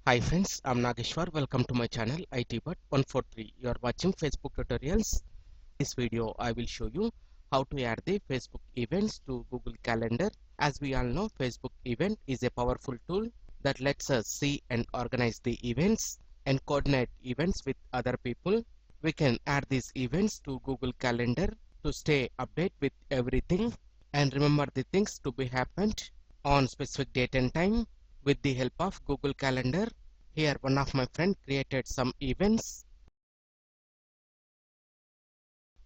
Hi friends, I'm Nageshwar. Welcome to my channel ITBot143. You are watching Facebook tutorials. This video I will show you how to add the Facebook events to Google Calendar. As we all know, Facebook event is a powerful tool that lets us see and organize the events and coordinate events with other people. We can add these events to Google Calendar to stay updated with everything and remember the things to be happened on specific date and time with the help of Google Calendar. Here one of my friend created some events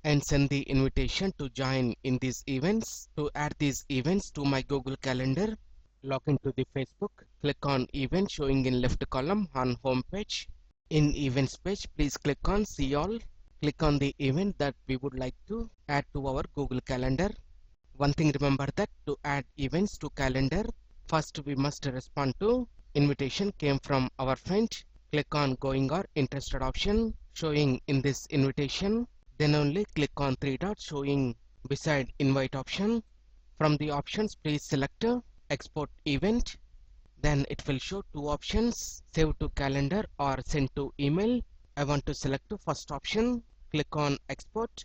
and send the invitation to join in these events. To add these events to my Google Calendar, log into the Facebook, click on event showing in left column on home page. In events page, please click on see all. Click on the event that we would like to add to our Google Calendar. One thing remember that to add events to calendar, first we must respond to invitation came from our friend. Click on going or interested option showing in this invitation. Then only click on three dots showing beside invite option. From the options, please select export event. Then it will show two options, save to calendar or send to email. I want to select the first option. Click on export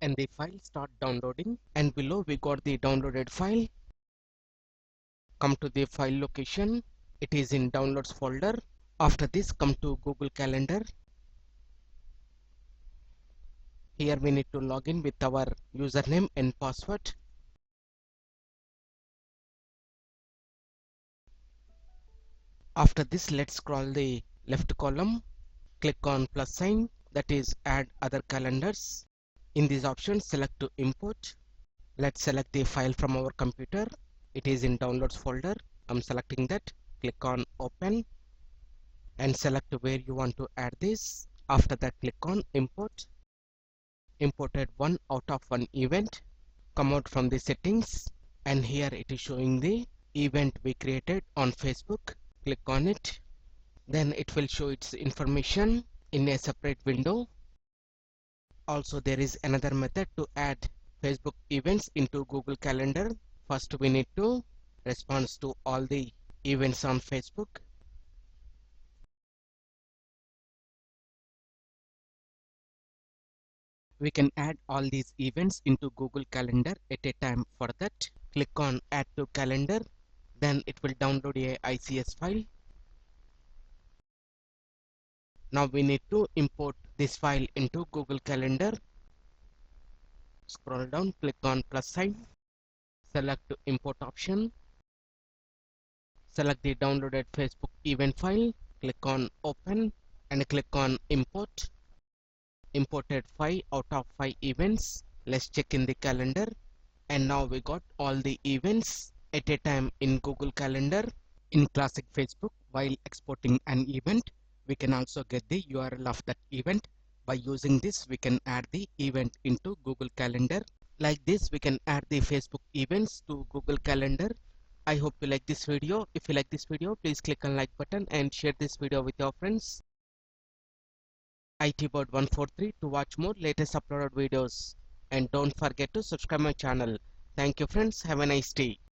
and the file start downloading, and below we got the downloaded file. Come to the file location, it is in downloads folder. After this, come to Google Calendar. Here we need to log in with our username and password. After this, let's scroll the left column, click on plus sign, that is add other calendars. In this option, select to import. Let's select the file from our computer. It is in downloads folder. I'm selecting that. Click on open and select where you want to add this. After that, click on import. Imported one out of one event. Come out from the settings and here it is showing the event we created on Facebook. Click on it. Then it will show its information in a separate window. Also, there is another method to add Facebook events into Google Calendar. First, we need to respond to all the events on Facebook. We can add all these events into Google Calendar at a time. For that, click on add to calendar. Then it will download a ICS file. Now we need to import this file into Google Calendar. Scroll down, click on plus sign, select import option, select the downloaded Facebook event file, click on open and click on import. Imported 5 out of 5 events. Let's check in the calendar, and now we got all the events at a time in Google Calendar. In classic Facebook, while exporting an event, we can also get the URL of that event. By using this, we can add the event into Google Calendar. Like this, we can add the Facebook events to Google Calendar. I hope you like this video. If you like this video, please click on like button and share this video with your friends. ITBot143 to watch more latest uploaded videos. And don't forget to subscribe my channel. Thank you friends. Have a nice day.